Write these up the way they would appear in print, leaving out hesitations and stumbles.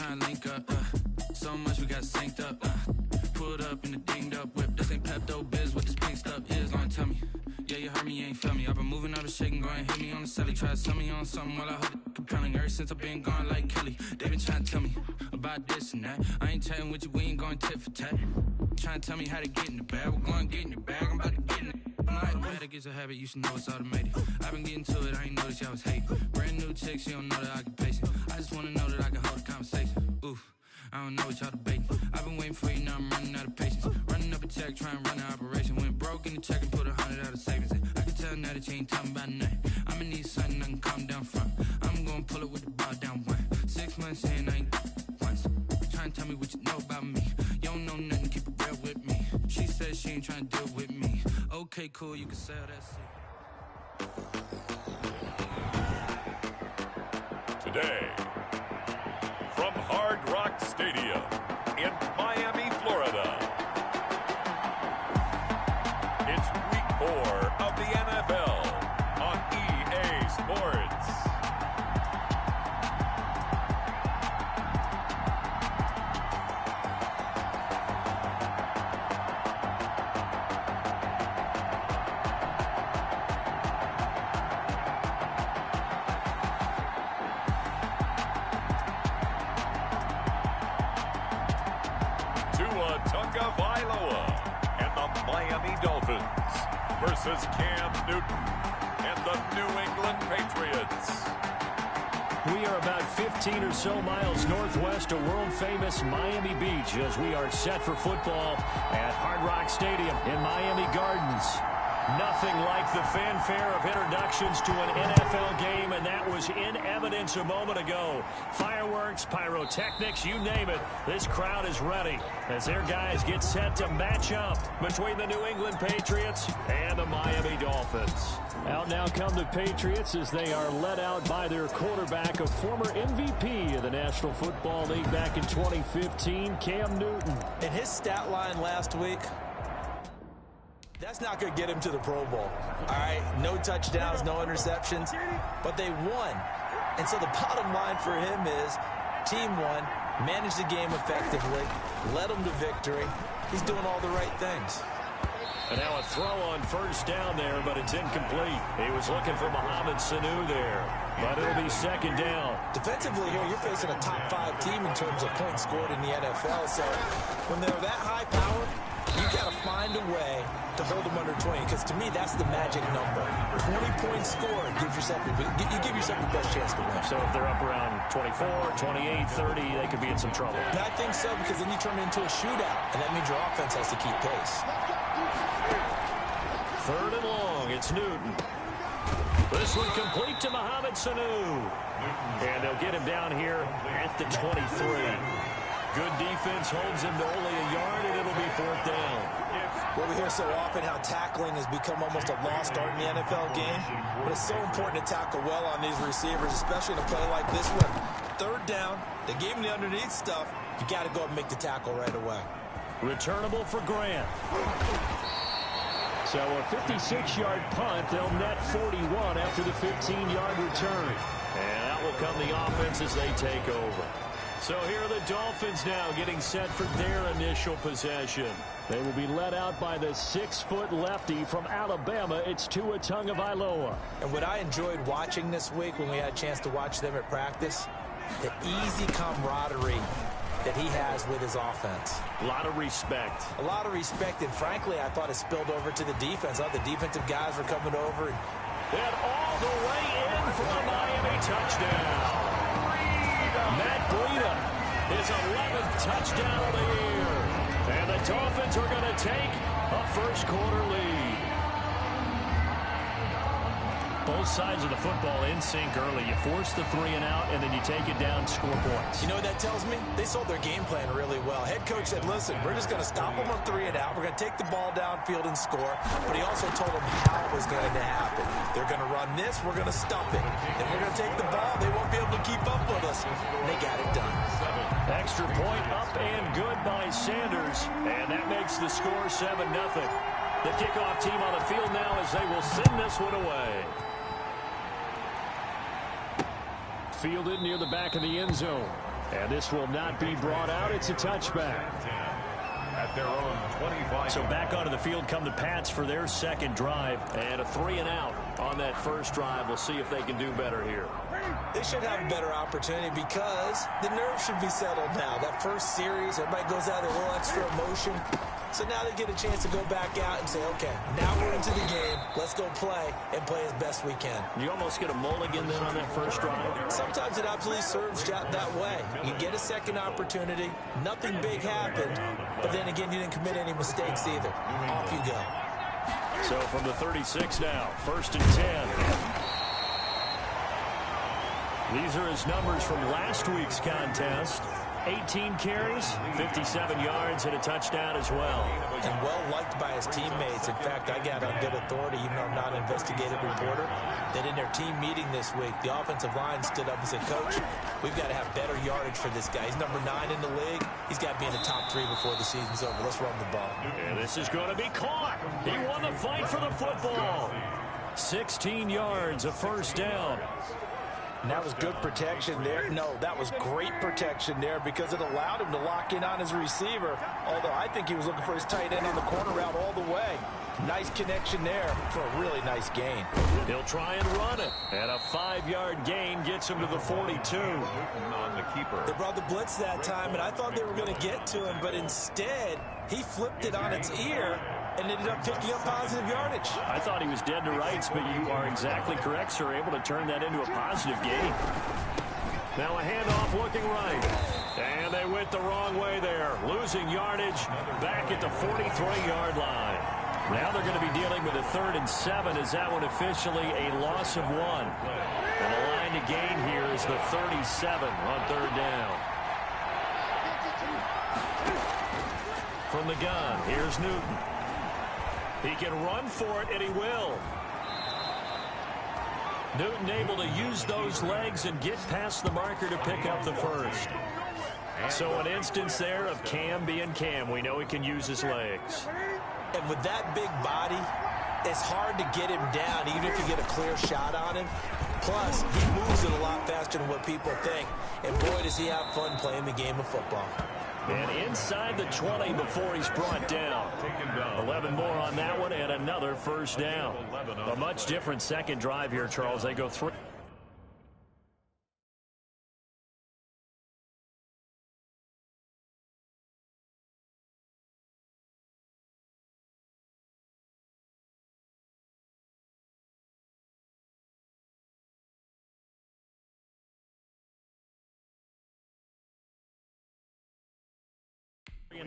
trying to link up. So much we got synced up. Pulled up in the dinged up whip. This ain't Pepto Biz, what this pink stuff is. Long tell me. Yeah, you heard me, you ain't felt me. I've been moving out of shaking, go and hit me on the celly. Try to sell me on something while I hold it compelling. Ever since I've been gone like Kelly, they been trying to tell me about this and that. I ain't chatting with you, we ain't going tit for tat. Trying to tell me how to get in the bag. We're going to get in the bag, I'm about to get in it. I'm like, bad, it gets a habit, you should know it's automated. I've been getting to it, I ain't noticed y'all was hating. Brand new chick, she don't know that I can pace it. I just wanna know that I can hold a conversation. Oof, I don't know what y'all debating. I've been waiting for you, now I'm running out of patience. Running up a check, trying to run an operation. Went broke in the check and put 100 out of savings in. I can tell now that you ain't talking about nothing. I'ma need something I can calm down front. I'm gonna pull it with the ball down one. 6 months in, I ain't once. Trying to tell me what you know about me. You don't know nothing, keep it real with me. She said she ain't trying to deal with me. Okay, cool, you can sell that shit. Today, from Hard Rock Stadium in Miami, Florida, it's Week 4 of the NFL on EA Sports. And the Miami Dolphins versus Cam Newton and the New England Patriots. We are about 15 or so miles northwest of world-famous Miami Beach as we are set for football at Hard Rock Stadium in Miami Gardens. Nothing like the fanfare of introductions to an NFL game, and that was in evidence a moment ago. Fireworks, pyrotechnics, you name it. This crowd is ready as their guys get set to match up between the New England Patriots and the Miami Dolphins. Out now come the Patriots as they are led out by their quarterback, a former MVP of the National Football League back in 2015, Cam Newton. And his stat line last week, that's not going to get him to the Pro Bowl. All right, no touchdowns, no interceptions, but they won. And so the bottom line for him is team won, managed the game effectively, led them to victory. He's doing all the right things. And now a throw on first down there, but it's incomplete. He was looking for Mohamed Sanu there, but it'll be second down. Defensively here, you're facing a top 5 team in terms of points scored in the NFL. So when they're that high power, you got to find a way to hold them under 20, because to me, that's the magic number. 20 points scored gives yourself you give yourself the best chance to win. So if they're up around 24, 28, 30, they could be in some trouble. And I think so, because then you turn it into a shootout, and that means your offense has to keep pace. Third and long, it's Newton. This one complete to Mohamed Sanu. And they'll get him down here at the 23. Good defense holds him to only a yard, and it'll be fourth down. Well, we hear so often how tackling has become almost a lost art in the NFL game, but it's so important to tackle well on these receivers, especially in a play like this one. Third down, they gave him the underneath stuff. You got to go up and make the tackle right away. Returnable for Grant. So a 56-yard punt. They'll net 41 after the 15-yard return. And out will come the offense as they take over. So here are the Dolphins now getting set for their initial possession. They will be led out by the 6-foot lefty from Alabama. It's Tua Tagovailoa. And what I enjoyed watching this week when we had a chance to watch them at practice, the easy camaraderie that he has with his offense. A lot of respect. A lot of respect, and frankly, I thought it spilled over to the defense. All the defensive guys were coming over. And all the way in for a Miami touchdown. Matt Breida, his 11th touchdown of the year. And the Dolphins are going to take a first-quarter lead. Both sides of the football in sync early. You force the 3 and out, and then you take it down, score points. You know what that tells me? They sold their game plan really well. Head coach said, listen, we're just going to stop them on 3 and out. We're going to take the ball downfield and score. But he also told them how it was going to happen. They're going to run this. We're going to stop it. Then we're going to take the ball. They won't be able to keep up with us. And they got it done. Extra point up and good by Sanders. And that makes the score 7-0. The kickoff team on the field now as they will send this one away. Fielded near the back of the end zone. And this will not be brought out. It's a touchback. At their own 25. So back onto the field come the Pats for their second drive. And a 3-and-out on that first drive. We'll see if they can do better here. They should have a better opportunity because the nerves should be settled now. That first series, everybody goes out with a little extra emotion. So now they get a chance to go back out and say, okay, now we're into the game. Let's go play and play as best we can. You almost get a mulligan then on that first drive? Sometimes it absolutely serves that way. You get a second opportunity. Nothing big happened. But then again, you didn't commit any mistakes either. Off you go. So from the 36 now, 1st and 10. These are his numbers from last week's contest. 18 carries, 57 yards, and a touchdown as well. And well-liked by his teammates. In fact, I got on good authority, even though I'm not an investigative reporter, that in their team meeting this week, the offensive line stood up and said, Coach, we've got to have better yardage for this guy. He's number 9 in the league. He's got to be in the top 3 before the season's over. Let's run the ball. And this is going to be caught. He won the fight for the football. 16 yards, a first down. And that was good protection there. No, that was great protection there because it allowed him to lock in on his receiver, although I think he was looking for his tight end on the corner route all the way. Nice connection there for a really nice gain. He'll try and run it. And a 5-yard gain gets him to the 42. On the keeper. They brought the blitz that time, and I thought they were going to get to him, but instead he flipped it on its ear and ended up picking up positive yardage. I thought he was dead to rights, but you are exactly correct, sir. Able to turn that into a positive gain. Now a handoff looking right. And they went the wrong way there. Losing yardage back at the 43-yard line. Now they're going to be dealing with a 3rd and 7. Is that one officially a loss of 1? And the line to gain here is the 37 on 3rd down. From the gun, here's Newton. He can run for it, and he will. Newton able to use those legs and get past the marker to pick up the first. So an instance there of Cam being Cam. We know he can use his legs. And with that big body, it's hard to get him down, even if you get a clear shot on him. Plus, he moves it a lot faster than what people think. And boy, does he have fun playing the game of football. And inside the 20 before he's brought down. 11 more on that one and another first down. A much different second drive here, Charles. They go 3.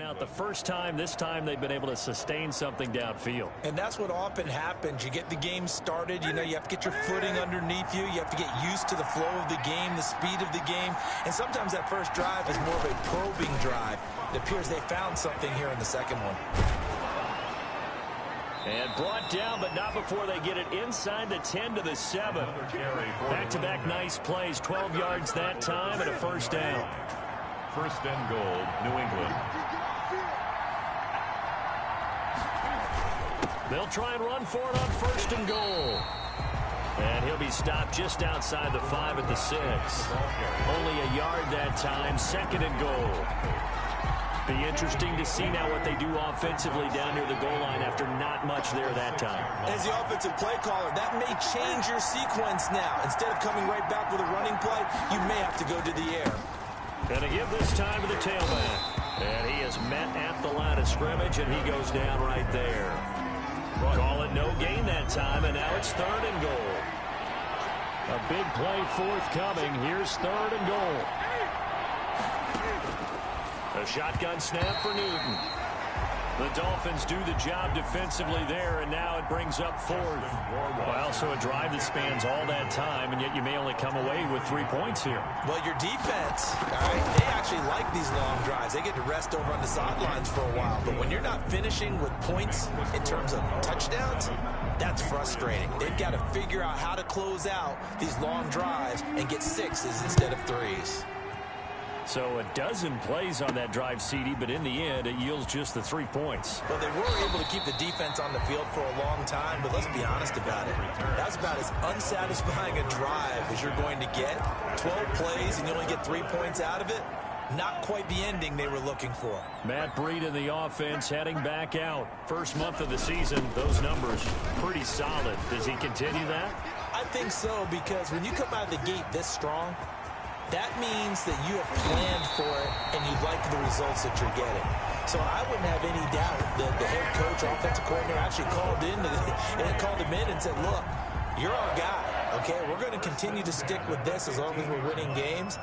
Out the first time, this time they've been able to sustain something downfield. And that's what often happens. You get the game started, you know, you have to get your footing underneath you. You have to get used to the flow of the game, the speed of the game. And sometimes that first drive is more of a probing drive. It appears they found something here in the second one. And brought down, but not before they get it inside the 10 to the 7. Back-to-back nice plays, 12 yards that time and a first down. 1st and goal, New England. They'll try and run for it on 1st and goal. And he'll be stopped just outside the 5 at the 6. Only a yard that time, 2nd and goal. Be interesting to see now what they do offensively down near the goal line after not much there that time. As the offensive play caller, that may change your sequence now. Instead of coming right back with a running play, you may have to go to the air. And to give this time to the tailback. And he is met at the line of scrimmage, and he goes down right there. Call it no gain that time, and now it's 3rd and goal. A big play forthcoming. Here's 3rd and goal. A shotgun snap for Newton. The Dolphins do the job defensively there, and now it brings up 4th. Well, so a drive that spans all that time, and yet you may only come away with 3 points here. Well, your defense, all right, they actually like these long drives. They get to rest over on the sidelines for a while. But when you're not finishing with points in terms of touchdowns, that's frustrating. They've got to figure out how to close out these long drives and get 6s instead of 3s. So a dozen plays on that drive, CD, but in the end, it yields just the 3 points. Well, they were able to keep the defense on the field for a long time, but let's be honest about it. That's about as unsatisfying a drive as you're going to get. 12 plays and you only get 3 points out of it. Not quite the ending they were looking for. Matt Breed in the offense heading back out. First month of the season, those numbers pretty solid. Does he continue that? I think so, because when you come out of the gate this strong, that means that you have planned for it and you like the results that you're getting. So I wouldn't have any doubt that the head coach, offensive coordinator, actually called him in and said, look, you're our guy, okay? We're going to continue to stick with this as long as we're winning games.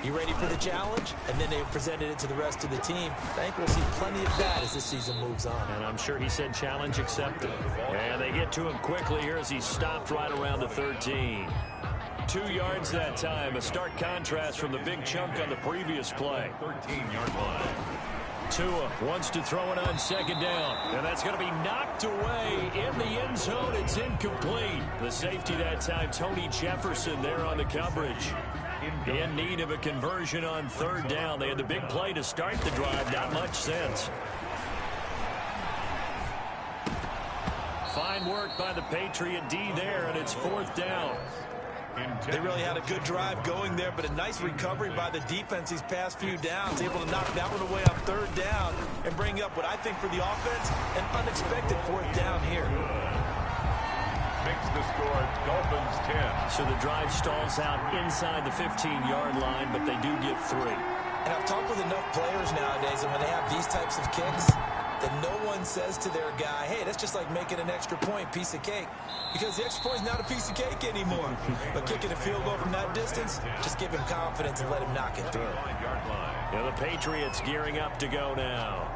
You ready for the challenge? And then they presented it to the rest of the team. I think we'll see plenty of that as this season moves on. And I'm sure he said challenge accepted. And they get to him quickly here as he stopped right around the 13. 2 yards that time, a stark contrast from the big chunk on the previous play. 13-yard line. Tua wants to throw it on second down, and that's going to be knocked away in the end zone. It's incomplete. The safety that time, Tony Jefferson, there on the coverage. In need of a conversion on third down. They had the big play to start the drive, not much sense. Fine work by the Patriot D there, and it's fourth down. They really had a good drive going there, but a nice recovery by the defense these past few downs, able to knock that one away on third down and bring up what I think for the offense, an unexpected fourth down here. Makes the score Dolphins 10. So the drive stalls out inside the 15-yard line, but they do get 3. And I've talked with enough players nowadays, and when they have these types of kicks, that no one says to their guy, hey, that's just like making an extra point, piece of cake. Because the extra point is not a piece of cake anymore. But kicking a field goal from that distance, just give him confidence and let him knock it through. Yeah, the Patriots gearing up to go now.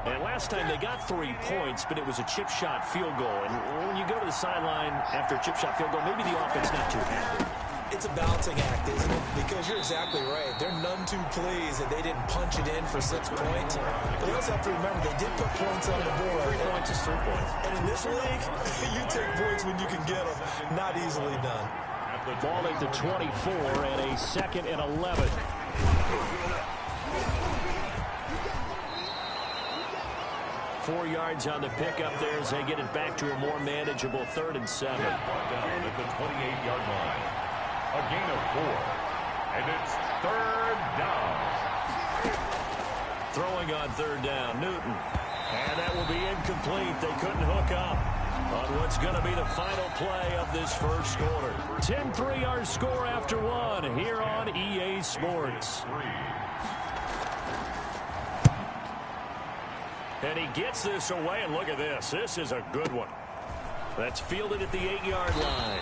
And last time they got 3 points, but it was a chip shot field goal. And when you go to the sideline after a chip shot field goal, maybe the offense not too happy. It's a balancing act, isn't it? Because you're exactly right. They're none too pleased that they didn't punch it in for 6 points. But you also have to remember they did put points on the board. 3 points is 3 points. And in this league, you take points when you can get them. Not easily done. Ball at the 24 and a 2nd and 11. Four yards on the pickup there as they get it back to a more manageable 3rd and 7. Down at the 28-yard line. A gain of 4. And it's 3rd down. Throwing on 3rd down, Newton. And that will be incomplete. They couldn't hook up on what's going to be the final play of this first quarter. 10-3 our score after 1 here on EA Sports. And he gets this away, and look at this. This is a good one. That's fielded at the 8-yard line.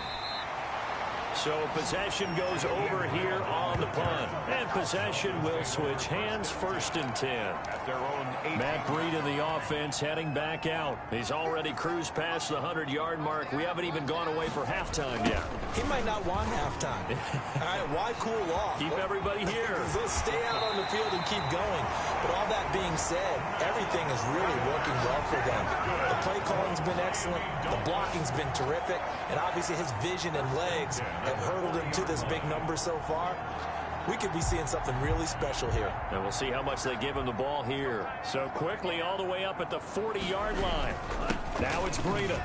So possession goes over here on the punt. And possession will switch hands, 1st and 10. At their own 8. Matt Breed in the offense heading back out. He's already cruised past the 100-yard mark. We haven't even gone away for halftime yet. He might not want halftime. All right, why cool off? Keep everybody here. They'll stay out on the field and keep going. But all that being said, everything is really working well for them. The play calling's been excellent. The blocking's been terrific. And obviously his vision and legs have hurdled him to this big number so far. We could be seeing something really special here. And we'll see how much they give him the ball here. So quickly all the way up at the 40-yard line. Now it's Breida.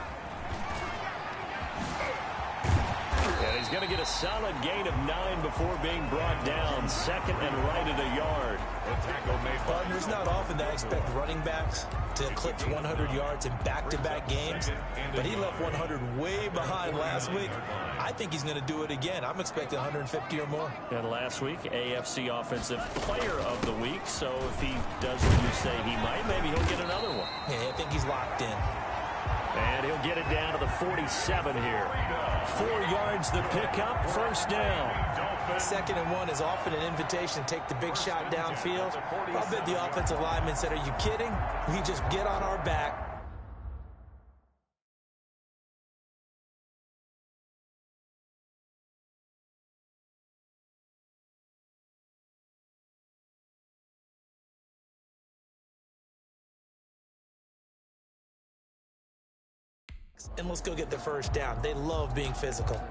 And he's going to get a solid gain of 9 before being brought down. 2nd and right at a yard. Partner, it's not often that I expect running backs to eclipse 100 yards in back-to-back games, but he left 100 way behind last week. I think he's going to do it again. I'm expecting 150 or more. And last week, AFC Offensive Player of the Week. So if he does what you say he might, maybe he'll get another one. Yeah, I think he's locked in. And he'll get it down to the 47 here. 4 yards the pickup, 1st down. 2nd and 1 is often an invitation to take the big shot downfield. I'll bet the offensive lineman said, are you kidding? We just get on our back. And let's go get the 1st down. They love being physical.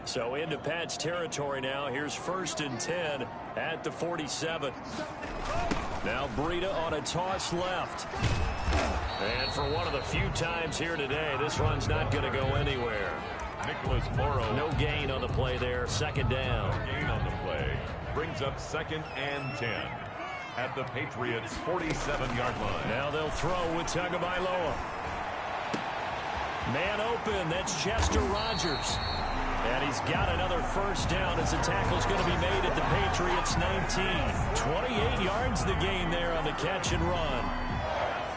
So into Pat's territory now. Here's 1st and 10 at the 47. Now Breida on a toss left. And for one of the few times here today, this run's not going to go anywhere. Nicholas Morrow. No gain on the play there. 2nd down. No gain on the play. Brings up 2nd and 10 at the Patriots' 47-yard line. Now they'll throw with Tagovailoa. Man open. That's Chester Rogers. And he's got another 1st down as the tackle's going to be made at the Patriots' 19. 28 yards the gain there on the catch and run.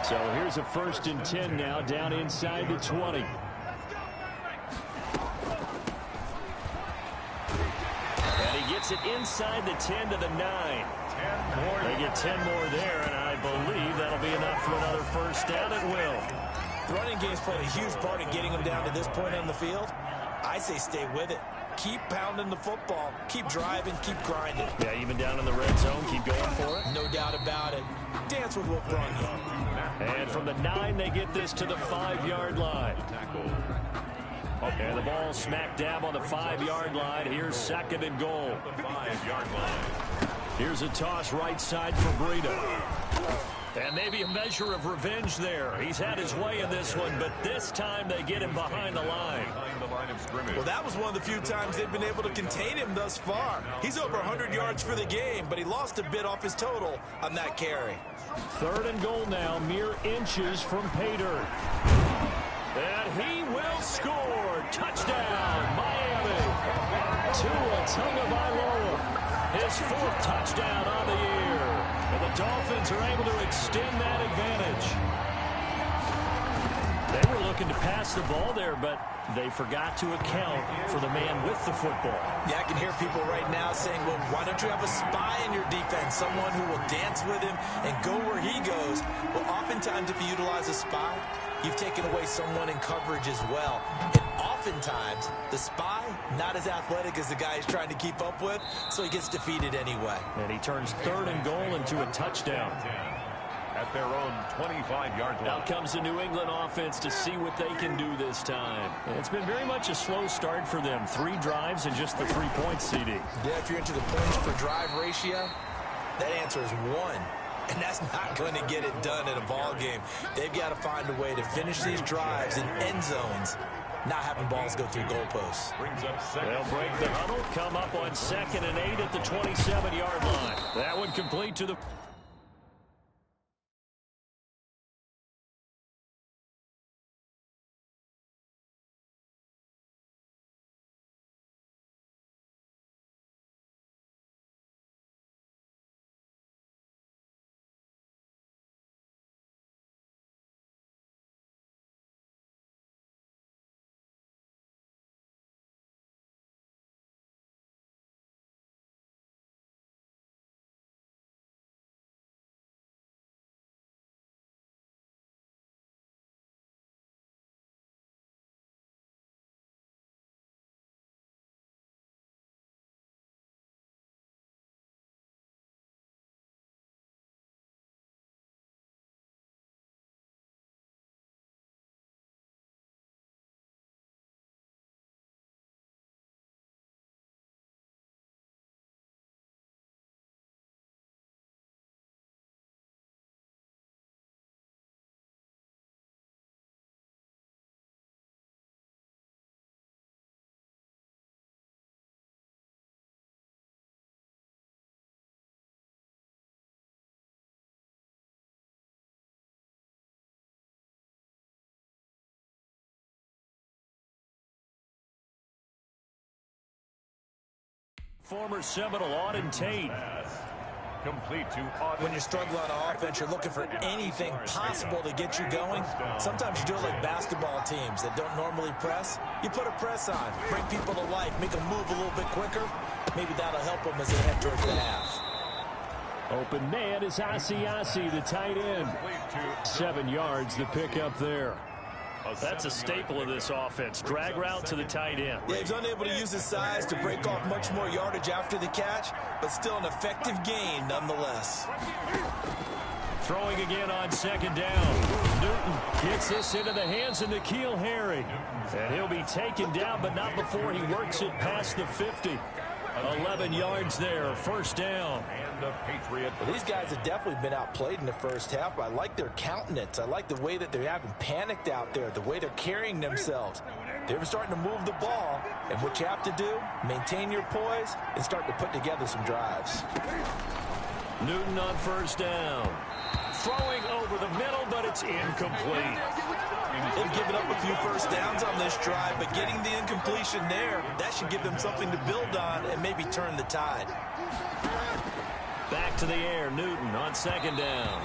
So here's a 1st and 10 now down inside the 20. And he gets it inside the 10 to the 9. 10 more. They get 10 more there, and I believe that'll be enough for another 1st down. It will. The running game's played a huge part in getting them down to this point on the field. I say stay with it. Keep pounding the football. Keep driving. Keep grinding. Yeah, even down in the red zone, keep going for it. No doubt about it. Dance with what brung you. And from the 9, they get this to the 5-yard line. And the ball smack dab on the 5-yard line. Here's 2nd and goal. 5-yard line. Here's a toss right side for Breida. And maybe a measure of revenge there. He's had his way in this one, but this time they get him behind the line. Behind the line of scrimmage. Well, that was one of the few times they've been able to contain him thus far. He's over 100 yards for the game, but he lost a bit off his total on that carry. 3rd and goal now, mere inches from Pater. And he will score. Touchdown, Miami. Tua Tagovailoa. His 4th touchdown on the year. And the Dolphins are able to extend that advantage. They were looking to pass the ball there, but they forgot to account for the man with the football. Yeah, I can hear people right now saying, well, why don't you have a spy in your defense, someone who will dance with him and go where he goes? Well, oftentimes if you utilize a spy, you've taken away someone in coverage as well. And oftentimes, the spy, not as athletic as the guy he's trying to keep up with, so he gets defeated anyway. And he turns 3rd and goal into a touchdown. At their own 25-yard line. Out comes the New England offense to see what they can do this time. It's been very much a slow start for them. 3 drives and just the 3 points, CD. Yeah, if you're into the points per drive ratio, that answer is 1. And that's not going to get it done in a ball game. They've got to find a way to finish these drives in end zones, not having balls go through goalposts. Brings up 2nd. They'll break the huddle, come up on 2nd and 8 at the 27-yard line. That one complete to the... Former Seminole Auden Tate. Complete to Auden. When you're struggling on offense, you're looking for anything possible to get you going. Sometimes you do it like basketball teams that don't normally press. You put a press on, bring people to life, make them move a little bit quicker. Maybe that'll help them as they head towards the half. Open man is Asiasi, the tight end. 7 yards, the pickup there. That's a staple of this offense. Drag route to the tight end. Yeah, he's unable to use his size to break off much more yardage after the catch, but still an effective gain nonetheless. Throwing again on second down. Newton gets this into the hands of N'Keal Harry. And he'll be taken down, but not before he works it past the 50. 11 yards there, first down. And the Patriot. Well, these guys have definitely been outplayed in the first half. I like their countenance. I like the way that they haven't panicked out there, the way they're carrying themselves. They're starting to move the ball, and what you have to do, maintain your poise and start to put together some drives. Newton on first down. Throwing over the middle, but it's incomplete. They've given up a few first downs on this drive, but getting the incompletion there, that should give them something to build on and maybe turn the tide. Back to the air, Newton on second down.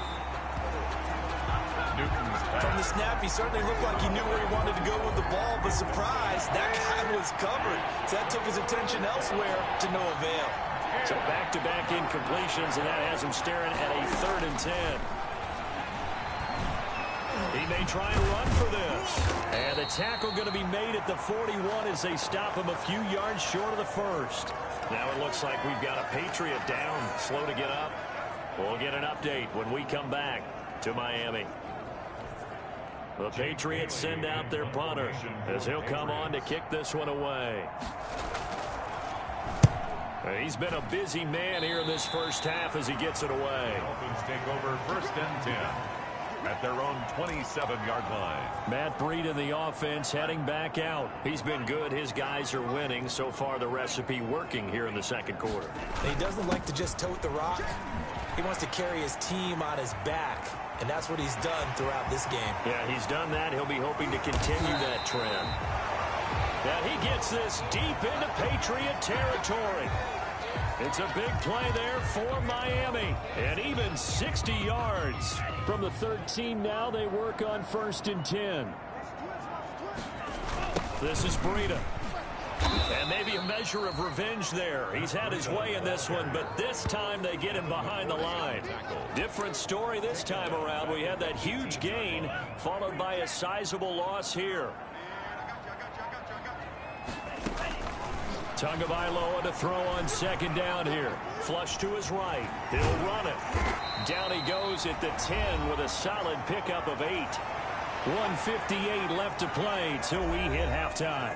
From the snap, he certainly looked like he knew where he wanted to go with the ball, but surprise, that guy was covered. So that took his attention elsewhere to no avail. So back-to-back incompletions, and that has him staring at a 3rd and 10. He may try and run for this. And the tackle going to be made at the 41 as they stop him a few yards short of the first. Now it looks like we've got a Patriot down, slow to get up. We'll get an update when we come back to Miami. The Patriots send out their punter as he'll come on to kick this one away. He's been a busy man here in this first half as he gets it away. Dolphins take over 1st and 10 at their own 27-yard line. Matt Breed in the offense heading back out. He's been good. His guys are winning. So far, the recipe working here in the second quarter. He doesn't like to just tote the rock. He wants to carry his team on his back, and that's what he's done throughout this game. Yeah, he's done that. He'll be hoping to continue that trend. And he gets this deep into Patriot territory. It's a big play there for Miami. And even 60 yards. From the 13 now, they work on 1st and 10. This is Breida. And maybe a measure of revenge there. He's had his way in this one, but this time they get him behind the line. Different story this time around. We had that huge gain followed by a sizable loss here. Tagovailoa to throw on second down here. Flush to his right. He'll run it. Down he goes at the 10 with a solid pickup of 8. 1:58 left to play till we hit halftime.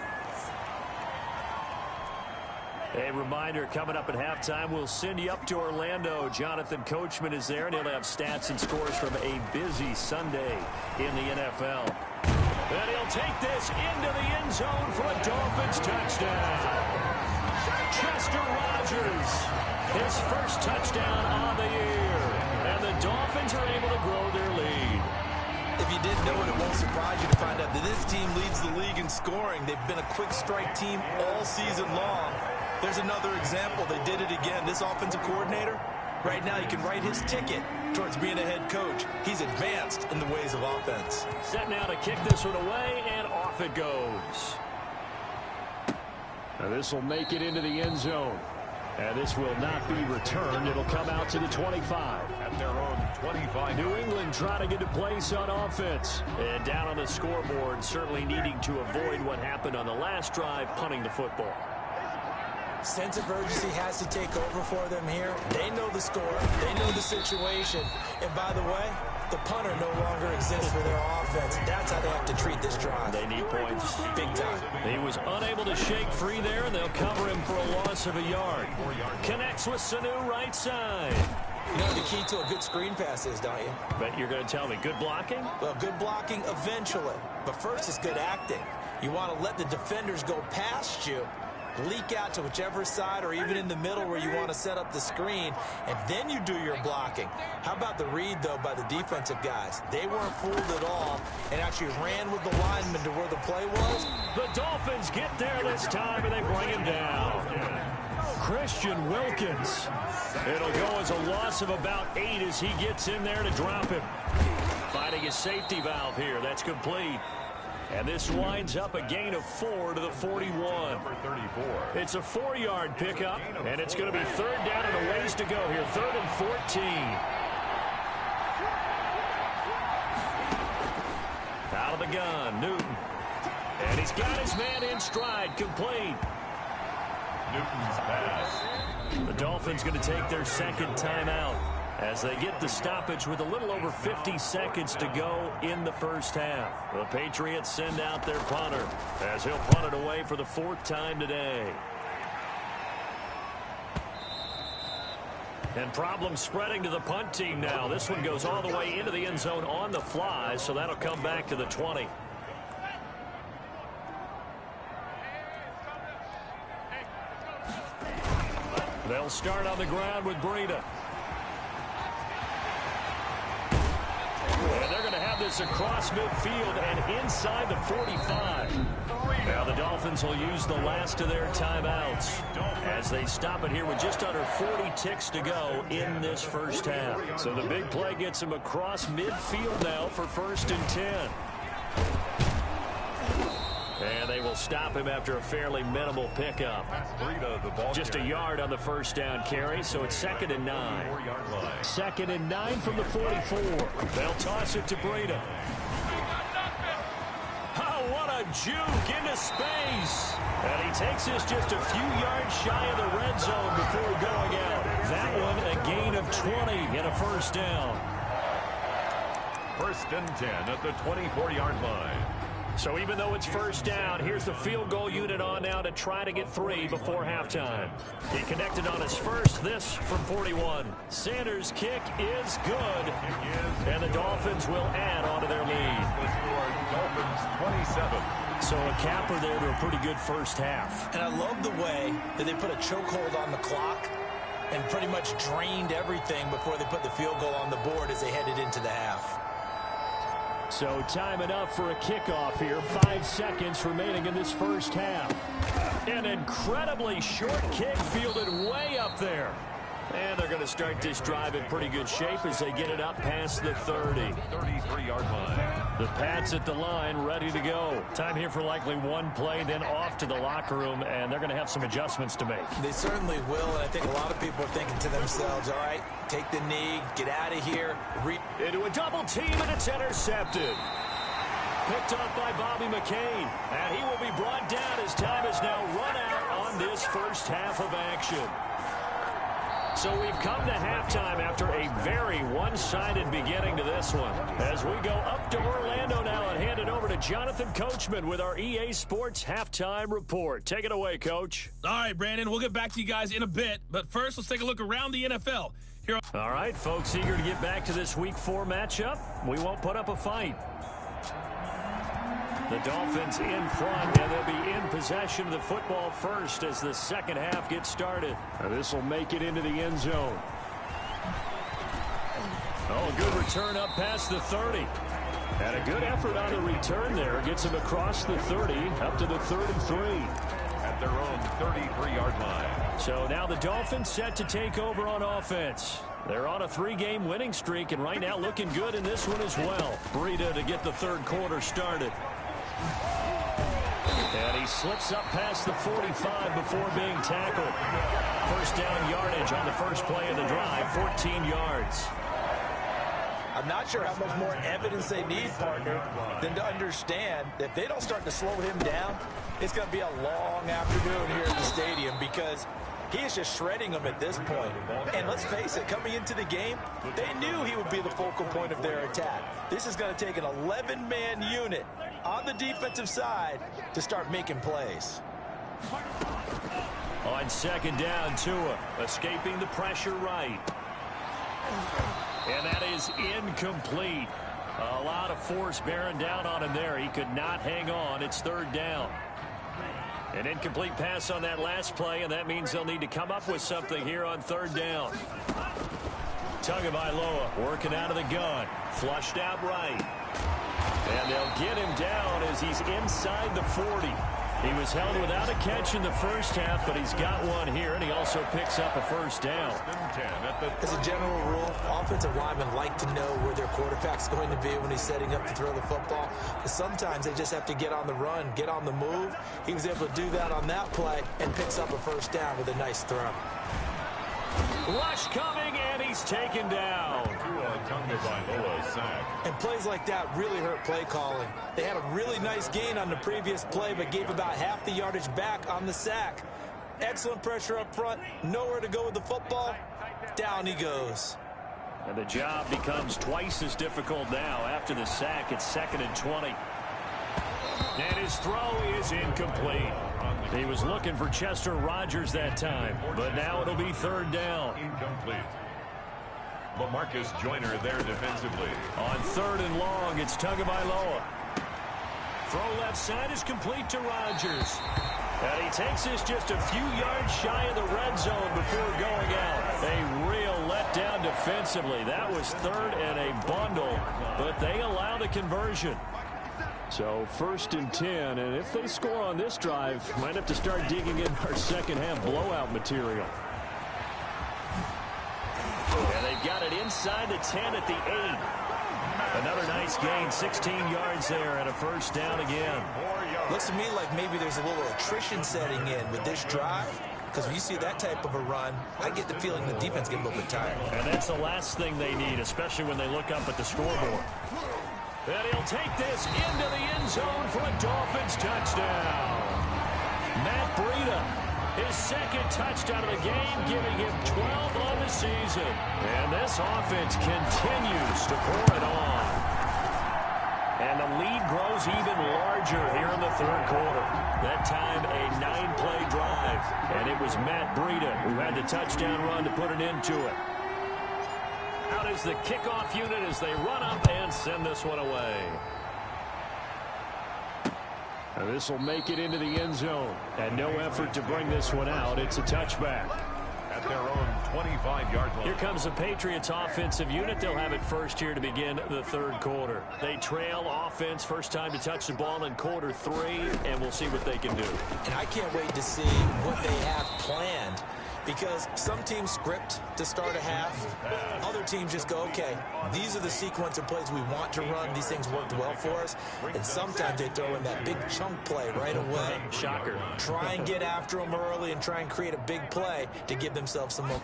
A reminder, coming up at halftime, we'll send you up to Orlando. Jonathan Coachman is there, and he'll have stats and scores from a busy Sunday in the NFL. And he'll take this into the end zone for a Dolphins touchdown. Chester Rogers, his first touchdown on the year. And the Dolphins are able to grow their lead. If you didn't know it, it won't surprise you to find out that this team leads the league in scoring. They've been a quick strike team all season long. There's another example. They did it again. This offensive coordinator, right now he can write his ticket towards being a head coach. He's advanced in the ways of offense. Set now to kick this one away, and off it goes. Now this will make it into the end zone. And this will not be returned. It'll come out to the 25. At their own 25. New England trying to get a place on offense. And down on the scoreboard, certainly needing to avoid what happened on the last drive, punting the football. Sense of urgency has to take over for them here. They know the score. They know the situation. And by the way, the punter no longer exists for their offense. That's how they have to treat this drive. They need points. Big time. He was unable to shake free there, and they'll cover him for a loss of a yard. Connects with Sanu right side. You know what the key to a good screen pass is, don't you? But you're going to tell me, good blocking? Well, good blocking eventually. But first it's good acting. You want to let the defenders go past you, leak out to whichever side or even in the middle where you want to set up the screen, and then you do your blocking. How about the read, though, by the defensive guys? They weren't fooled at all and actually ran with the lineman to where the play was. The Dolphins get there this time, and they bring him down. Christian Wilkins. It'll go as a loss of about 8 as he gets in there to drop him. Finding his safety valve here. That's complete. And this winds up a gain of 4 to the 41. Number 34. It's a 4-yard pickup, and it's going to be third down and a ways to go here. 3rd and 14. Out of the gun, Newton. And he's got his man in stride, complete. Newton's pass. The Dolphins going to take their second timeout. as they get the stoppage with a little over 50 seconds to go in the first half. The Patriots send out their punter as he'll punt it away for the 4th time today. And problems spreading to the punt team now. This one goes all the way into the end zone on the fly, so that'll come back to the 20. They'll start on the ground with Breida. And they're going to have this across midfield and inside the 45. Now the Dolphins will use the last of their timeouts as they stop it here with just under 40 ticks to go in this first half. So the big play gets them across midfield now for 1st and 10. And they will stop him after a fairly minimal pickup. Just a yard on the first down carry, so it's 2nd and 9. 2nd and 9 from the 44. They'll toss it to Breida. Oh, what a juke into space. And he takes this just a few yards shy of the red zone before going out. That one a gain of 20 and a first down. 1st and 10 at the 24-yard line. So even though it's first down, here's the field goal unit on now to try to get 3 before halftime. He connected on his first, this from 41. Sanders' kick is good, and the Dolphins will add on to their lead. Dolphins 27. So a capper there to a pretty good first half. And I love the way that they put a chokehold on the clock and pretty much drained everything before they put the field goal on the board as they headed into the half. So time enough for a kickoff here. 5 seconds remaining in this first half. An incredibly short kick fielded way up there. And they're going to start this drive in pretty good shape as they get it up past the 30. 33-yard line. The Pats at the line, ready to go. Time here for likely one play, then off to the locker room, and they're going to have some adjustments to make. They certainly will, and I think a lot of people are thinking to themselves, all right, take the knee, get out of here. Into a double team, and it's intercepted. Picked off by Bobby McCain, and he will be brought down as time is now run out on this first half of action. So we've come to halftime after a very one-sided beginning to this one. As we go up to Orlando now and hand it over to Jonathan Coachman with our EA Sports Halftime Report. Take it away, Coach. All right, Brandon, we'll get back to you guys in a bit. But first, let's take a look around the NFL. Here. All right, folks, eager to get back to this Week 4 matchup. We won't put up a fight. The Dolphins in front, and they'll be in possession of the football first as the second half gets started. Now this will make it into the end zone. Oh, a good return up past the 30. And a good effort on the return there. Gets him across the 30, up to the 33. At their own 33-yard line. So now the Dolphins set to take over on offense. They're on a 3-game winning streak, and right now looking good in this one as well. Breida to get the third quarter started. And he slips up past the 45 before being tackled. First down yardage on the first play of the drive, 14 yards. I'm not sure how much more evidence they need, partner, than to understand that if they don't start to slow him down, it's going to be a long afternoon here at the stadium because he is just shredding them at this point. And let's face it, coming into the game, they knew he would be the focal point of their attack. This is going to take an 11-man unit on the defensive side to start making plays. On second down, Tua escaping the pressure right. And that is incomplete. A lot of force bearing down on him there. He could not hang on. It's third down. An incomplete pass on that last play, and that means they'll need to come up with something here on third down. Tagovailoa working out of the gun. Flushed out right. And they'll get him down as he's inside the 40. He was held without a catch in the first half, but he's got one here, and he also picks up a first down. As a general rule, offensive linemen like to know where their quarterback's going to be when he's setting up to throw the football. But sometimes they just have to get on the run, get on the move. He was able to do that on that play and picks up a first down with a nice throw. Rush coming, and he's taken down. And plays like that really hurt play calling. They had a really nice gain on the previous play, but gave about half the yardage back on the sack. Excellent pressure up front, nowhere to go with the football. Down he goes. And the job becomes twice as difficult now. After the sack, it's 2nd and 20. And his throw is incomplete. He was looking for Chester Rogers that time, but now it'll be 3rd down. Incomplete. LaMarcus Joyner there defensively. On 3rd and long, it's Tagovailoa. Throw left side is complete to Rogers. And he takes this just a few yards shy of the red zone before going out. A real letdown defensively. That was 3rd and a bundle, but they allow the conversion. So 1st and 10, and if they score on this drive, might have to start digging in our second half blowout material. And they've got it inside the 10 at the 8. Another nice gain, 16 yards there and a 1st down again. Looks to me like maybe there's a little attrition setting in with this drive, because when you see that type of a run, I get the feeling the defense gets a little bit tired. And that's the last thing they need, especially when they look up at the scoreboard. And he'll take this into the end zone for a Dolphins touchdown. Matt Breida, his 2nd touchdown of the game, giving him 12 on the season. And this offense continues to pour it on. And the lead grows even larger here in the 3rd quarter. That time a 9-play drive. And it was Matt Breida who had the touchdown run to put an end to it. Out is the kickoff unit as they run up and send this one away. And this will make it into the end zone. And no effort to bring this one out. It's a touchback. At their own 25-yard line. Here comes the Patriots offensive unit. They'll have it first here to begin the 3rd quarter. They trail offense, first time to touch the ball in quarter 3, and we'll see what they can do. And I can't wait to see what they have planned, because some teams script to start a half. Other teams just go, okay, these are the sequence of plays we want to run. These things worked well for us. And sometimes they throw in that big chunk play right away. Shocker. Try and get after them early and try and create a big play to give themselves some more.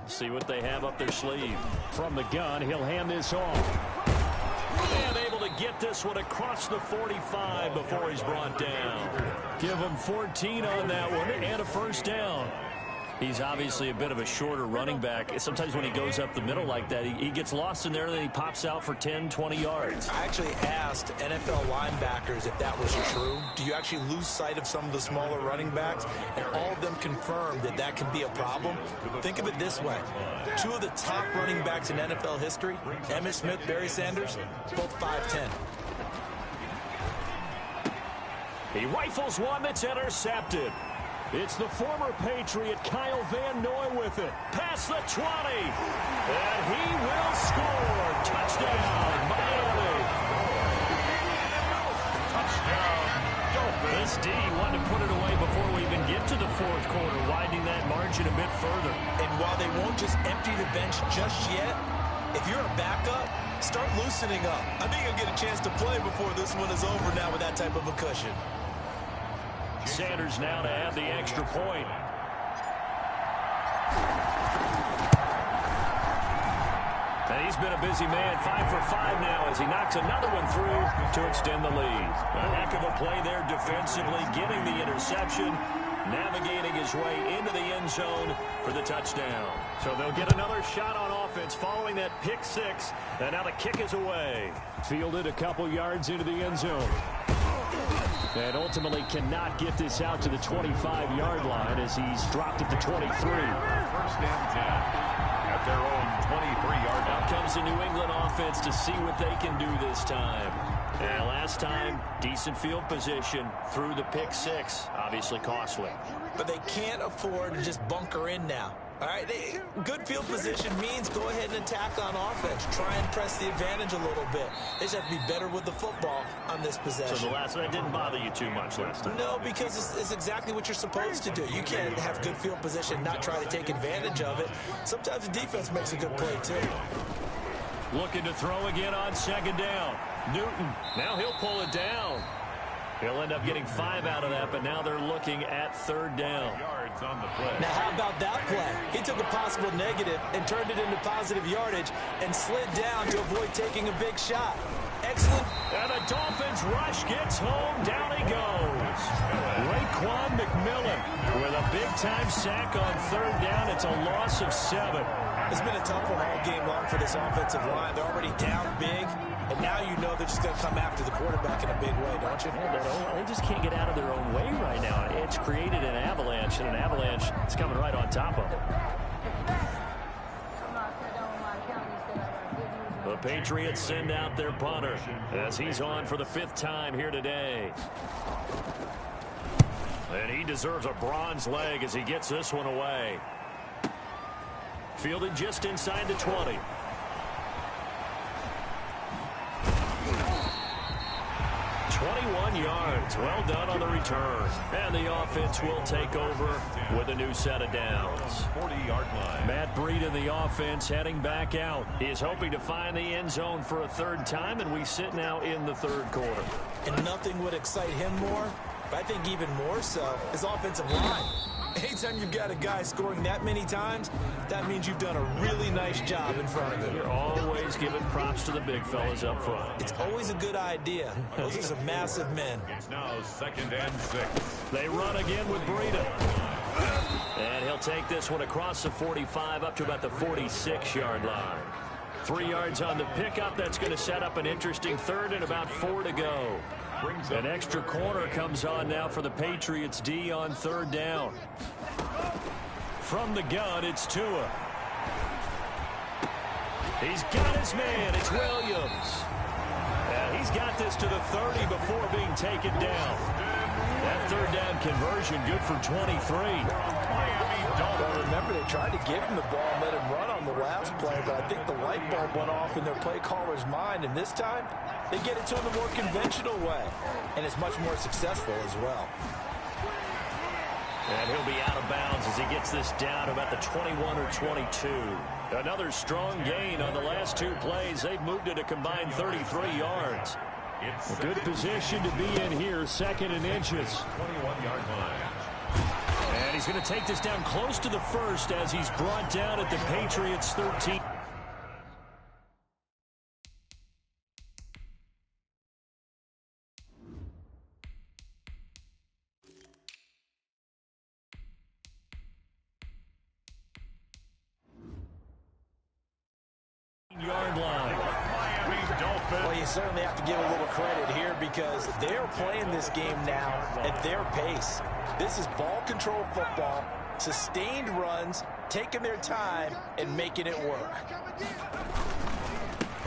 See what they have up their sleeve. From the gun, he'll hand this off. And able to get this one across the 45 before he's brought down. Give him 14 on that one and a 1st down. He's obviously a bit of a shorter running back. Sometimes when he goes up the middle like that, he gets lost in there, and then he pops out for 10, 20 yards. I actually asked NFL linebackers if that was true. Do you actually lose sight of some of the smaller running backs? And all of them confirmed that that can be a problem. Think of it this way. 2 of the top running backs in NFL history, Emmitt Smith, Barry Sanders, both 5'10". He rifles one that's intercepted. It's the former Patriot Kyle Van Noy with it. Past the 20. And he will score. Touchdown, Miami. Touchdown, Dolphins. This D wanted to put it away before we even get to the 4th quarter, widening that margin a bit further. And while they won't just empty the bench just yet, if you're a backup, start loosening up. I think you'll get a chance to play before this one is over now with that type of a cushion. Sanders now to add the extra point. And he's been a busy man, 5 for 5 now as he knocks another one through to extend the lead. A heck of a play there defensively, getting the interception, navigating his way into the end zone for the touchdown. So they'll get another shot on offense following that pick 6, and now the kick is away. Fielded a couple yards into the end zone. And ultimately cannot get this out to the 25-yard line as he's dropped at the 23. 1st and 10 at their own 23-yard line. Out comes the New England offense to see what they can do this time. And last time, decent field position through the pick 6. Obviously costly. But they can't afford to just bunker in now. All right, good field position means go ahead and attack on offense. Try and press the advantage a little bit. They just have to be better with the football on this possession. So the last one didn't bother you too much last time? No, because it's exactly what you're supposed to do. You can't have good field position, not try to take advantage of it. Sometimes the defense makes a good play, too. Looking to throw again on 2nd down. Newton, now he'll pull it down. He'll end up getting 5 out of that, but now they're looking at 3rd down. Yards on the play. Now, how about that play? He took a possible negative and turned it into positive yardage and slid down to avoid taking a big shot. excellent. And the Dolphins rush gets home. Down he goes. Raekwon McMillan with a big-time sack on third down. It's a loss of 7. It's been a tough one all game long for this offensive line. They're already down big, and now you know they're just going to come after the quarterback in a big way, don't you? Yeah, they just can't get out of their own way right now. It's created an avalanche, and an avalanche is coming right on top of them. The Patriots send out their punter as he's on for the 5th time here today. And he deserves a bronze leg as he gets this one away. Fielded just inside the 20. Yards. Well done on the return. And the offense will take over with a new set of downs. 40-yard line. Matt Breida, the offense, heading back out. He is hoping to find the end zone for a 3rd time, and we sit now in the 3rd quarter. And nothing would excite him more, but I think even more so, his offensive line. Anytime you've got a guy scoring that many times, that means you've done a really nice job in front of him. You're always giving props to the big fellas up front. It's always a good idea. Those are some massive men. It's now 2nd and 6. They run again with Breida. And he'll take this one across the 45 up to about the 46-yard line. 3 yards on the pickup. That's going to set up an interesting 3rd and about 4 to go. An extra corner comes on now for the Patriots D on 3rd down. From the gun, it's Tua. He's got his man. It's Williams. And he's got this to the 30 before being taken down. That 3rd down conversion good for 23. Well, remember, they tried to give him the ball and let him run on the last play, but I think the light bulb went off in their play caller's mind, and this time they get it to him the more conventional way, and it's much more successful as well. And he'll be out of bounds as he gets this down about the 21 or 22. Another strong gain on the last 2 plays. They've moved it a combined 33 yards. A good position to be in here, 2nd and inches. 21-yard line. And he's going to take this down close to the 1st as he's brought down at the Patriots 13. Yard line. Miami Dolphins. Well, you certainly have to give a little credit here because they're playing this game now at their pace. This is ball control football, sustained runs, taking their time, and making it work.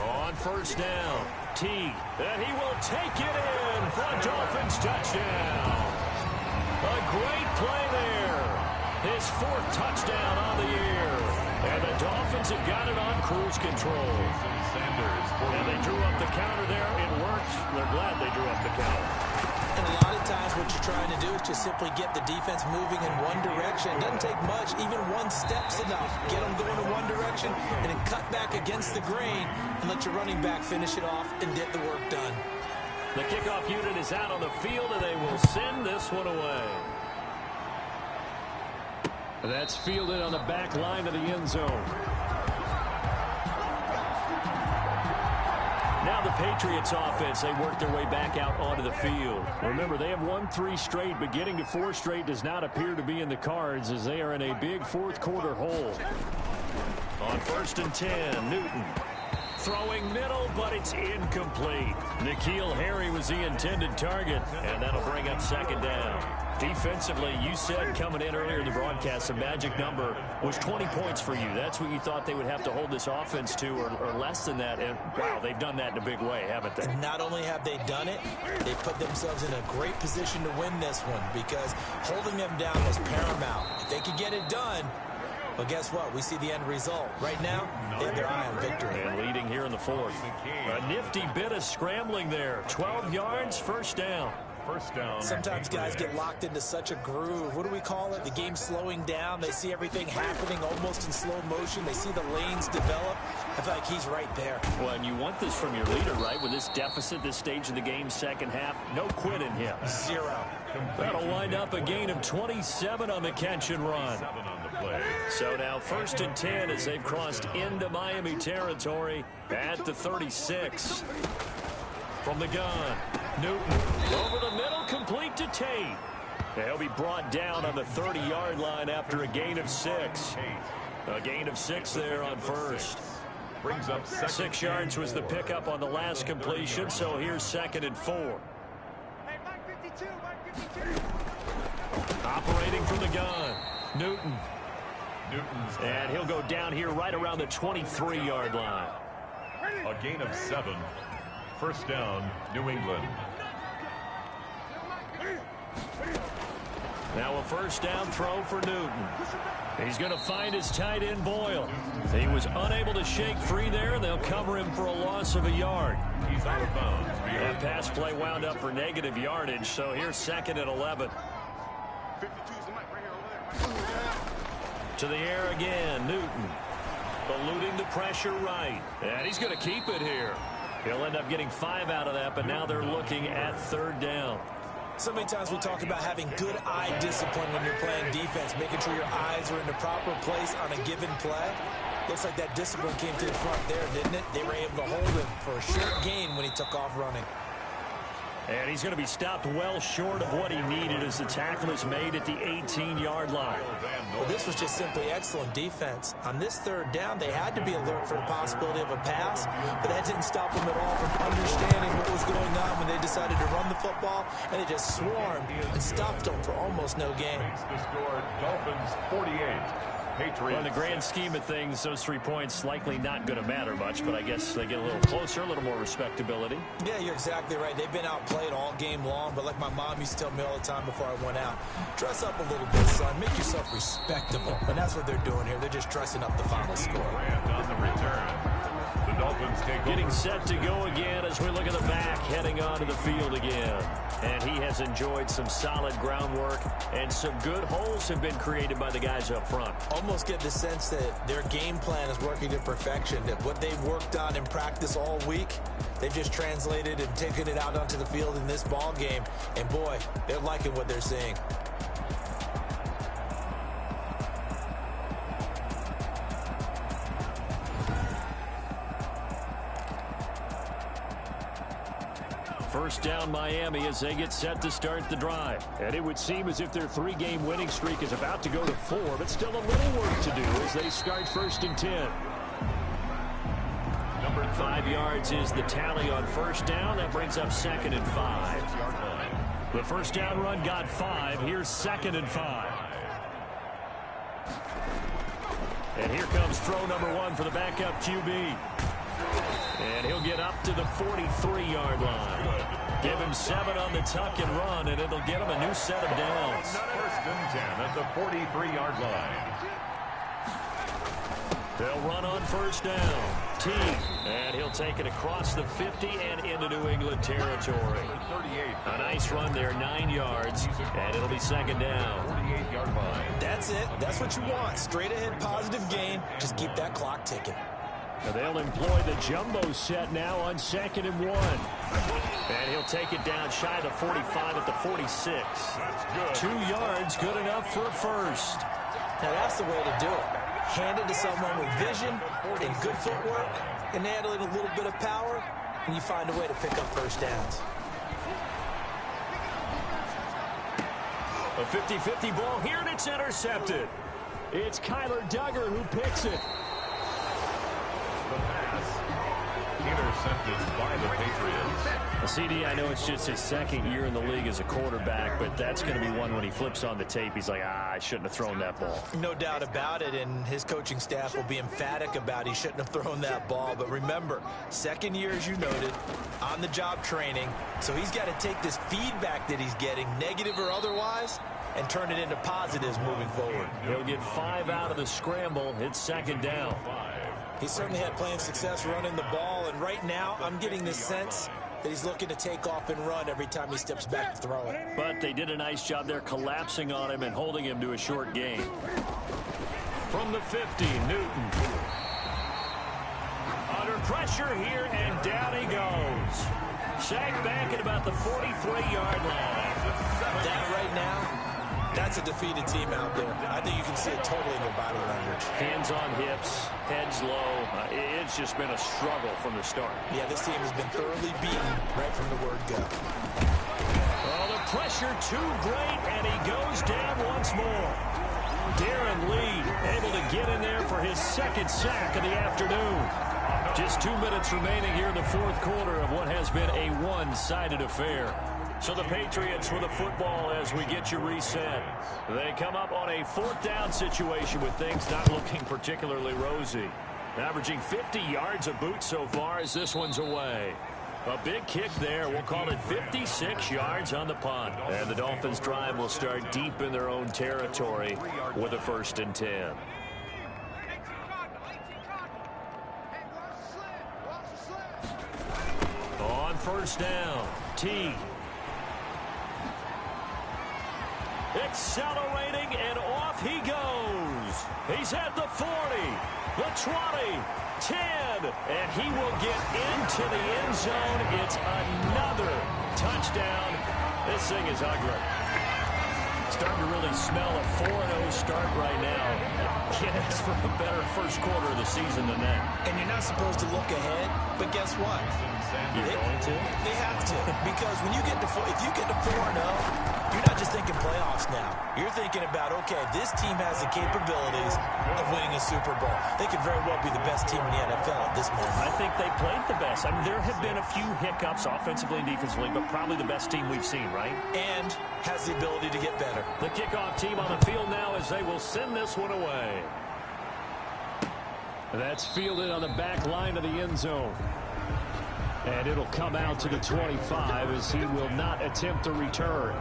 On 1st down, Teague, and he will take it in for a Dolphins touchdown. A great play there. His 4th touchdown on the year. And the Dolphins have got it on cruise control. And they drew up the counter there. It worked. They're glad they drew up the counter. And a lot of times what you're trying to do is just simply get the defense moving in one direction. It doesn't take much. Even 1 step's enough. Get them going in one direction and then cut back against the grain and let your running back finish it off and get the work done. The kickoff unit is out on the field, and they will send this one away. That's fielded on the back line of the end zone. Now the Patriots offense, they work their way back out onto the field. Remember, they have won 3 straight, but getting to 4 straight does not appear to be in the cards as they are in a big 4th quarter hole. On 1st and 10, Newton. Throwing middle, but it's incomplete. N'Keal Harry was the intended target, and that'll bring up 2nd down. Defensively, you said coming in earlier in the broadcast, the magic number was 20 points for you. That's what you thought they would have to hold this offense to, or less than that. And, wow, they've done that in a big way, haven't they? And not only have they done it, they've put themselves in a great position to win this one because holding them down was paramount. If they could get it done, well, guess what? We see the end result. Right now, they have their eye on victory. And leading here in the 4th. A nifty bit of scrambling there. 12 yards, 1st down. First down. Sometimes guys get locked into such a groove. What do we call it? The game's slowing down. They see everything happening almost in slow motion. They see the lanes develop. I feel like he's right there. Well, and you want this from your leader, right? With this deficit, this stage of the game, 2nd half, no quit in him. 0. That'll wind up a gain of 27 on the catch and run. 7 on the play. So now 1st and 10 as they've crossed into Miami territory at the 36. From the gun, Newton over the middle, complete to Tate. He'll be brought down on the 30-yard line after a gain of 6. A gain of 6 there on first. Brings up 6 yards was the pickup on the last completion, so here's 2nd and 4. Operating from the gun, Newton. And he'll go down here right around the 23-yard line. A gain of 7. First down, New England. Now a first down throw for Newton. He's going to find his tight end, Boyle. He was unable to shake free there, and they'll cover him for a loss of a yard. He's out of bounds. That pass play wound up for negative yardage, so here's 2nd and 11. To the air again, Newton. Eluding the pressure right. And he's going to keep it here. He'll end up getting 5 out of that, but now they're looking at 3rd down. So many times we talk about having good eye discipline when you're playing defense, making sure your eyes are in the proper place on a given play. Looks like that discipline came to the front there, didn't it? They were able to hold him for a short gain when he took off running. And he's going to be stopped well short of what he needed as the tackle is made at the 18-yard line. Well, this was just simply excellent defense. On this 3rd down, they had to be alert for the possibility of a pass, but that didn't stop them at all from understanding what was going on when they decided to run the football, and they just swarmed and stopped them for almost no gain. The score, Dolphins 48. Patriots. Well, in the grand scheme of things, those 3 points likely not going to matter much, but I guess they get a little closer, a little more respectability. Yeah, you're exactly right. They've been outplayed all game long, but like my mom used to tell me all the time before I went out, dress up a little bit, son. Make yourself respectable. And that's what they're doing here. They're just dressing up the final score. On the return. The Dolphins take Getting over. set to go again as we look at the back, heading onto the field again. And he has enjoyed some solid groundwork, and some good holes have been created by the guys up front. Almost get the sense that their game plan is working to perfection, that what they've worked on in practice all week, they've just translated and taken it out onto the field in this ball game. And boy, they're liking what they're seeing. First down Miami as they get set to start the drive. And it would seem as if their 3-game winning streak is about to go to 4, but still a little work to do as they start 1st and 10. 5 yards is the tally on first down. That brings up 2nd and 5. The first down run got 5. Here's 2nd and 5. And here comes throw number 1 for the backup QB. And he'll get up to the 43-yard line. Give him 7 on the tuck and run, and it'll get him a new set of downs. 1st and 10 at the 43-yard line. They'll run on first down. T. And he'll take it across the 50 and into New England territory. A nice run there, 9 yards, and it'll be 2nd down. 48-yard line. That's it. That's what you want. Straight ahead positive gain. Just keep that clock ticking. And they'll employ the jumbo set now on 2nd and 1. And he'll take it down shy of the 45 at the 46. That's good. 2 yards, good enough for a first. Now that's the way to do it. Hand it to someone with vision and good footwork, and add a little bit of power, and you find a way to pick up first downs. A 50-50 ball here, and it's intercepted. It's Kyler Duggar who picks it. The pass intercepted by the Patriots. CD, I know it's just his 2nd year in the league as a quarterback, but that's going to be one when he flips on the tape. He's like, I shouldn't have thrown that ball. No doubt about it, and his coaching staff will be emphatic about he shouldn't have thrown that ball. But remember, 2nd year, as you noted, on-the-job training, so he's got to take this feedback that he's getting, negative or otherwise, and turn it into positives moving forward. He'll get 5 out of the scramble. It's 2nd down. He certainly had plenty of success running the ball, and right now I'm getting this sense that he's looking to take off and run every time he steps back to throw it. But they did a nice job there collapsing on him and holding him to a short gain. From the 50, Newton. Under pressure here, and down he goes. Sacked back at about the 43-yard line. That right now That's a defeated team out there. I think you can see it totally in their body language. Hands on hips, heads low. It's just been a struggle from the start. Yeah, this team has been thoroughly beaten right from the word go. Oh, the pressure too great, and he goes down once more. Darren Lee able to get in there for his second sack of the afternoon. Just 2 minutes remaining here in the fourth quarter of what has been a one-sided affair. So the Patriots with the football as we get you reset. They come up on a fourth down situation with things not looking particularly rosy. Averaging 50 yards a boot so far as this one's away. A big kick there. We'll call it 56 yards on the punt. And the Dolphins drive will start deep in their own territory with a 1st and 10. On 1st down, T. Accelerating, and off he goes. He's at the 40, the 20, 10, and he will get into the end zone. It's another touchdown. This thing is ugly. Starting to really smell a 4-0 start right now. Can't ask for a better first quarter of the season than that. And you're not supposed to look ahead, but guess what? You're going to? They have to. Because when you get to if you get to 4-0, you're not just thinking playoffs now. You're thinking about, okay, this team has the capabilities of winning a Super Bowl. They could very well be the best team in the NFL at this moment. I think they played the best. I mean, there have been a few hiccups offensively and defensively, but probably the best team we've seen, right? And has the ability to get better. The kickoff team on the field now as they will send this one away. That's fielded on the back line of the end zone. And it'll come out to the 25 as he will not attempt to return.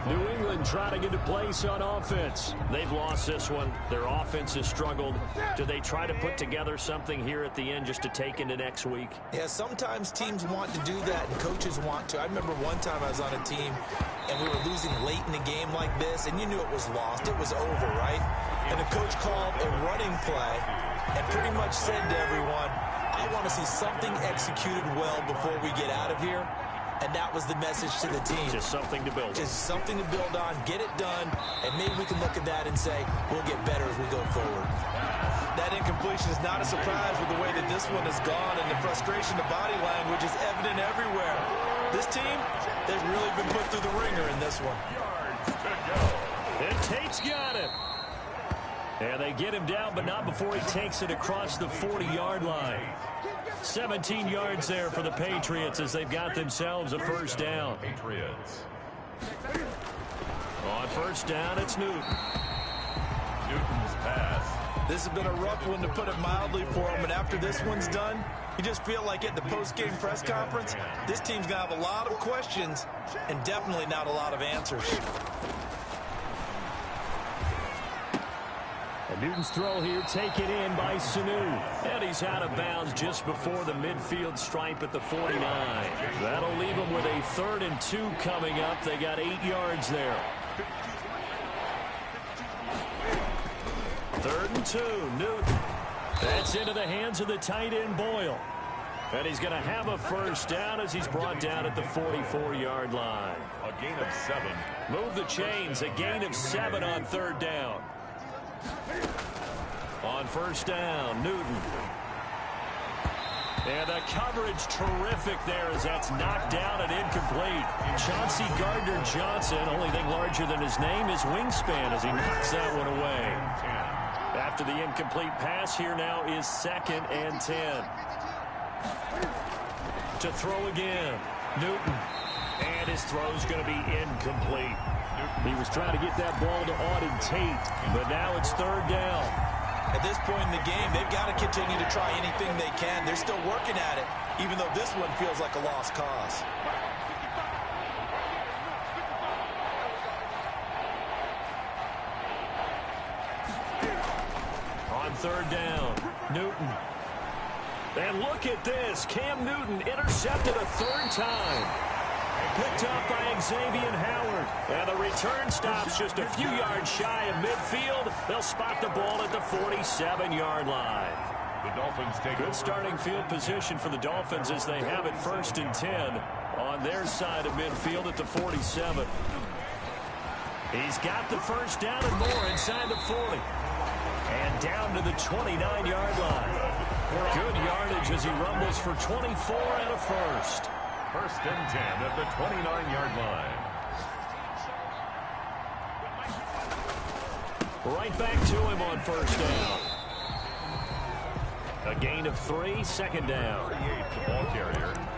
New England trying to get a place on offense. They've lost this one. Their offense has struggled. Do they try to put together something here at the end just to take into next week? Yeah, sometimes teams want to do that and coaches want to. I remember one time I was on a team and we were losing late in the game like this, and you knew it was lost. It was over, right? And the coach called a running play and pretty much said to everyone, I want to see something executed well before we get out of here. And that was the message to the team. Just something to build on. Just something to build on, get it done, and maybe we can look at that and say, we'll get better as we go forward. That incompletion is not a surprise with the way that this one has gone, and the frustration, the body language is evident everywhere. This team, they've really been put through the ringer in this one. And Tate's got it. And they get him down, but not before he takes it across the 40-yard line. 17 yards there for the Patriots as they've got themselves a 1st down. Patriots. On 1st down, it's Newton. Newton's pass. This has been a rough one, to put it mildly, for him. And after this one's done, you just feel like at the post-game press conference, this team's going to have a lot of questions and definitely not a lot of answers. And Newton's throw here taken in by Sanu. And he's out of bounds just before the midfield stripe at the 49. That'll leave them with a 3rd and 2 coming up. They got 8 yards there. 3rd and 2, Newton. That's into the hands of the tight end, Boyle. And he's going to have a 1st down as he's brought down at the 44-yard line. A gain of 7. Move the chains, a gain of 7 on 3rd down. On 1st down, Newton. And the coverage terrific there as that's knocked down and incomplete. Chauncey Gardner-Johnson, only thing larger than his name is wingspan as he knocks that one away. After the incomplete pass, here now is 2nd and 10. To throw again, Newton. And his throw's going to be incomplete. He was trying to get that ball to Auden Tate, but now it's 3rd down. At this point in the game, they've got to continue to try anything they can. They're still working at it, even though this one feels like a lost cause. On 3rd down, Newton. And look at this. Cam Newton intercepted a 3rd time. Picked up by Xavier Howard. And the return stops just a few yards shy of midfield. They'll spot the ball at the 47-yard line. The Dolphins take good starting field position for the Dolphins as they have it 1st and 10 on their side of midfield at the 47. He's got the first down and more inside the 40. And down to the 29-yard line. Good yardage as he rumbles for 24 and a first. First and 10 at the 29-yard line. Right back to him on first down. A gain of 3, second down. 38, the ball carrier.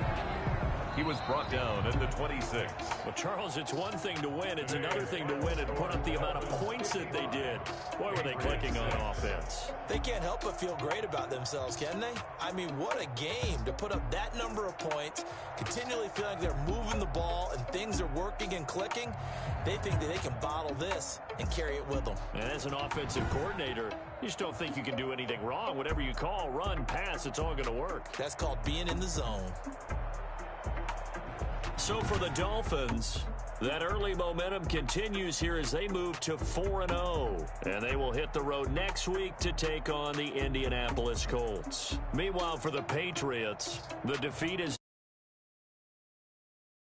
He was brought down at the 26. Well, Charles, it's one thing to win. It's another thing to win and put up the amount of points that they did. Boy, were they clicking on offense. They can't help but feel great about themselves, can they? I mean, what a game to put up that number of points, continually feel like they're moving the ball and things are working and clicking. They think that they can bottle this and carry it with them. And as an offensive coordinator, you just don't think you can do anything wrong. Whatever you call, run, pass, it's all going to work. That's called being in the zone. So for the Dolphins, that early momentum continues here as they move to 4-0. And they will hit the road next week to take on the Indianapolis Colts. Meanwhile, for the Patriots, the defeat is